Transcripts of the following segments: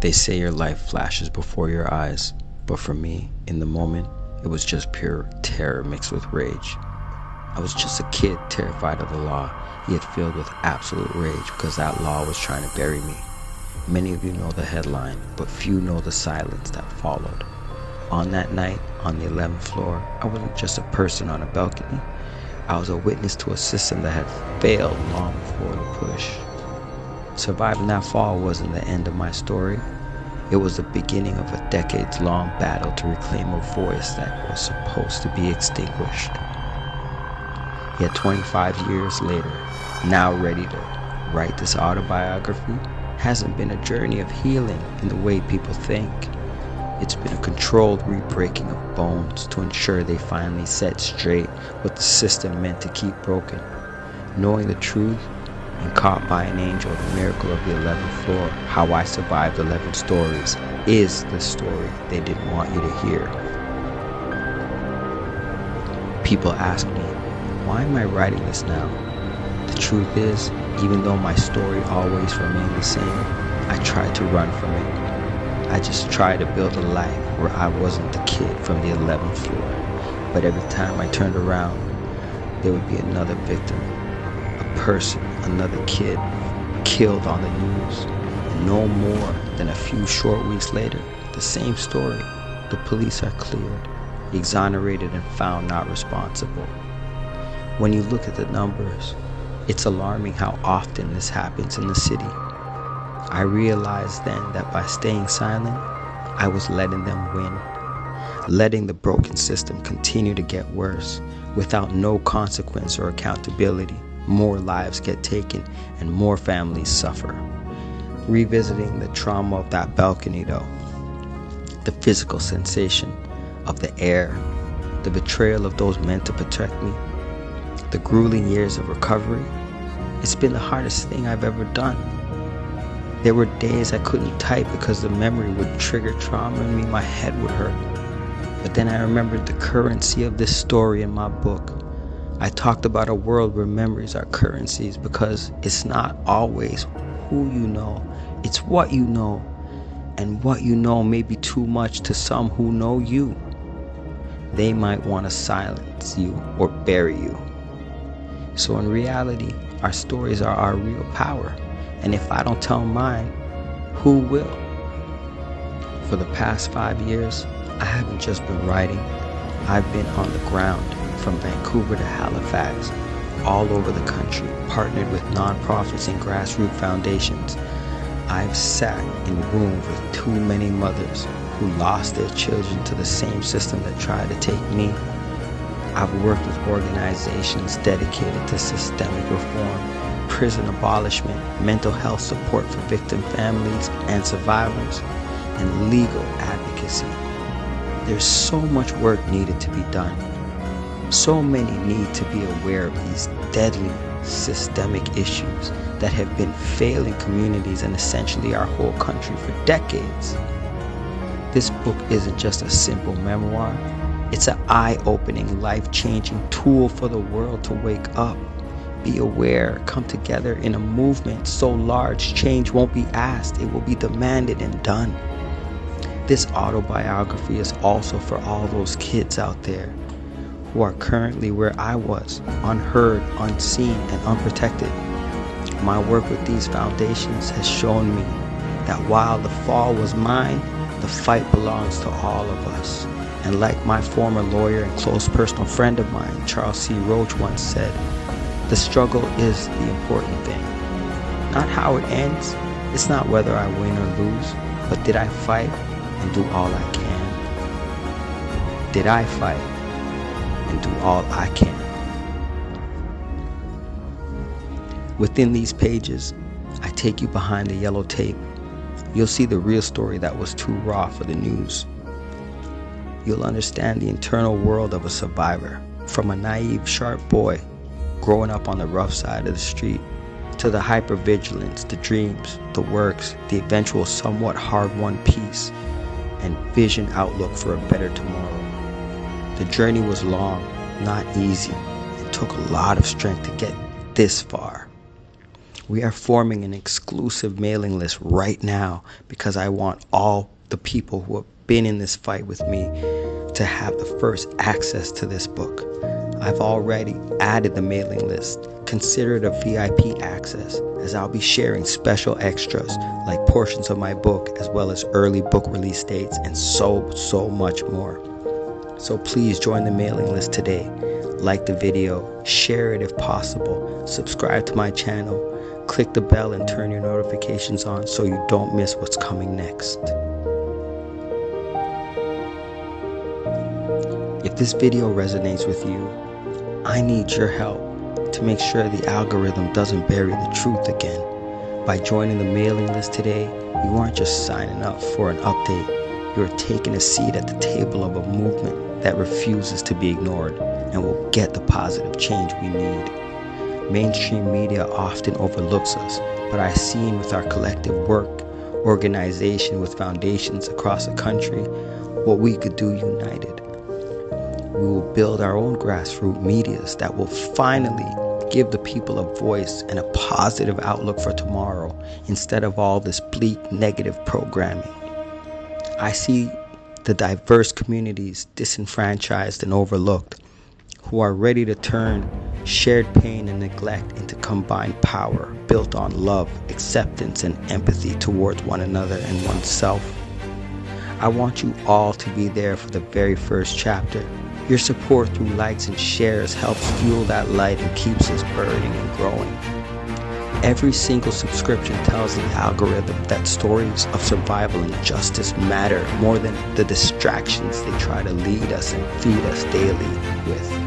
They say your life flashes before your eyes, but for me, in the moment, it was just pure terror mixed with rage. I was just a kid terrified of the law, yet filled with absolute rage because that law was trying to bury me. Many of you know the headline, but few know the silence that followed. On that night, on the 11th floor, I wasn't just a person on a balcony. I was a witness to a system that had failed long before the push. Surviving that fall wasn't the end of my story. It was the beginning of a decades-long battle to reclaim a voice that was supposed to be extinguished. Yet 25 years later, now ready to write this autobiography, hasn't been a journey of healing in the way people think. It's been a controlled rebreaking of bones to ensure they finally set straight what the system meant to keep broken. Knowing the truth and caught by an angel, the miracle of the 11th floor, how I survived 11 stories, is the story they didn't want you to hear. People ask me, why am I writing this now? The truth is, even though my story always remained the same, I tried to run from it. I just tried to build a life where I wasn't the kid from the 11th floor. But every time I turned around, there would be another victim, a person, another kid, killed on the news. And no more than a few short weeks later, the same story. The police are cleared, exonerated, and found not responsible. When you look at the numbers, it's alarming how often this happens in the city. I realized then that by staying silent, I was letting them win, letting the broken system continue to get worse. Without no consequence or accountability, more lives get taken and more families suffer. Revisiting the trauma of that balcony though, the physical sensation of the air, the betrayal of those meant to protect me, the grueling years of recovery, it's been the hardest thing I've ever done. There were days I couldn't type because the memory would trigger trauma in me, my head would hurt. But then I remembered the currency of this story in my book. I talked about a world where memories are currencies because it's not always who you know, it's what you know. And what you know may be too much to some who know you. They might want to silence you or bury you. So in reality, our stories are our real power. And if I don't tell mine, who will? For the past 5 years, I haven't just been writing. I've been on the ground, from Vancouver to Halifax, all over the country, partnered with nonprofits and grassroots foundations. I've sat in rooms with too many mothers who lost their children to the same system that tried to take me. I've worked with organizations dedicated to systemic reform, prison abolishment, mental health support for victim families and survivors, and legal advocacy. There's so much work needed to be done. So many need to be aware of these deadly systemic issues that have been failing communities and essentially our whole country for decades. This book isn't just a simple memoir. It's an eye-opening, life-changing tool for the world to wake up, be aware, come together in a movement so large change won't be asked, it will be demanded and done. This autobiography is also for all those kids out there who are currently where I was, unheard, unseen, and unprotected. My work with these foundations has shown me that while the fall was mine, the fight belongs to all of us. And like my former lawyer and close personal friend of mine, Charles C. Roach, once said, the struggle is the important thing. Not how it ends, it's not whether I win or lose, but did I fight and do all I can? Did I fight and do all I can? Within these pages, I take you behind the yellow tape. You'll see the real story that was too raw for the news. You'll understand the internal world of a survivor, from a naive, sharp boy growing up on the rough side of the street, to the hypervigilance, the dreams, the works, the eventual somewhat hard-won peace, and vision outlook for a better tomorrow. The journey was long, not easy. It took a lot of strength to get this far. We are forming an exclusive mailing list right now because I want all the people who have been in this fight with me to have the first access to this book. I've already added the mailing list. Consider it a VIP access, as I'll be sharing special extras like portions of my book as well as early book release dates and so much more. So please join the mailing list today. Like the video, share it if possible, subscribe to my channel, click the bell and turn your notifications on so you don't miss what's coming next. If this video resonates with you, I need your help to make sure the algorithm doesn't bury the truth again. By joining the mailing list today, you aren't just signing up for an update, you're taking a seat at the table of a movement that refuses to be ignored and will get the positive change we need. Mainstream media often overlooks us, but I've seen with our collective work, organization with foundations across the country, what we could do united. We will build our own grassroots medias that will finally give the people a voice and a positive outlook for tomorrow instead of all this bleak negative programming. I see the diverse communities disenfranchised and overlooked who are ready to turn shared pain and neglect into combined power built on love, acceptance, and empathy towards one another and oneself. I want you all to be there for the very first chapter. Your support through likes and shares helps fuel that light and keeps us burning and growing. Every single subscription tells the algorithm that stories of survival and justice matter more than the distractions they try to lead us and feed us daily with.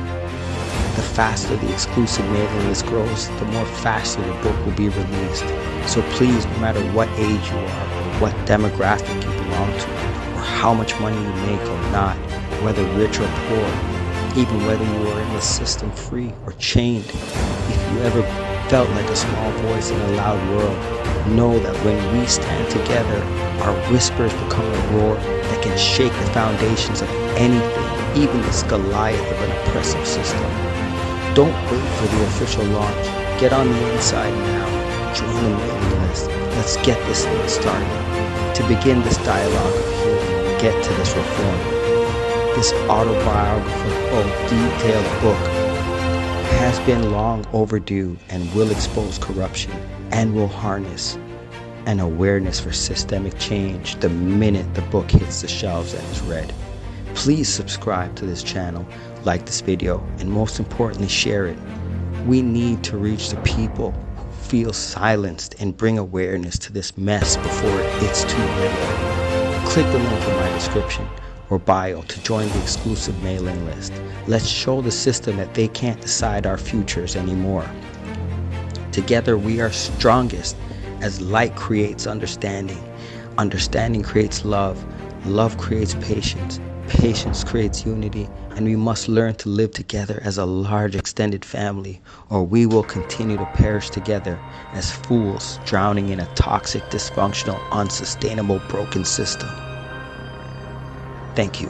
The faster the exclusive mailing list grows, the more faster the book will be released. So please, no matter what age you are, or what demographic you belong to, or how much money you make or not, whether rich or poor, even whether you are in the system free or chained, if you ever felt like a small voice in a loud world, know that when we stand together, our whispers become a roar that can shake the foundations of anything, even this Goliath of an oppressive system. Don't wait for the official launch. Get on the inside now. Join the mailing list. Let's get this thing started. To begin this dialogue of healing and get to this reform. This autobiographical, detailed book has been long overdue and will expose corruption and will harness an awareness for systemic change the minute the book hits the shelves and is read. Please subscribe to this channel, like this video, and most importantly, share it. We need to reach the people who feel silenced and bring awareness to this mess before it's too late. Click the link in my description or bio to join the exclusive mailing list. Let's show the system that they can't decide our futures anymore. Together we are strongest as light creates understanding. Understanding creates love. Love creates patience. Patience creates unity, and we must learn to live together as a large extended family, or we will continue to perish together as fools drowning in a toxic, dysfunctional, unsustainable, broken system. Thank you.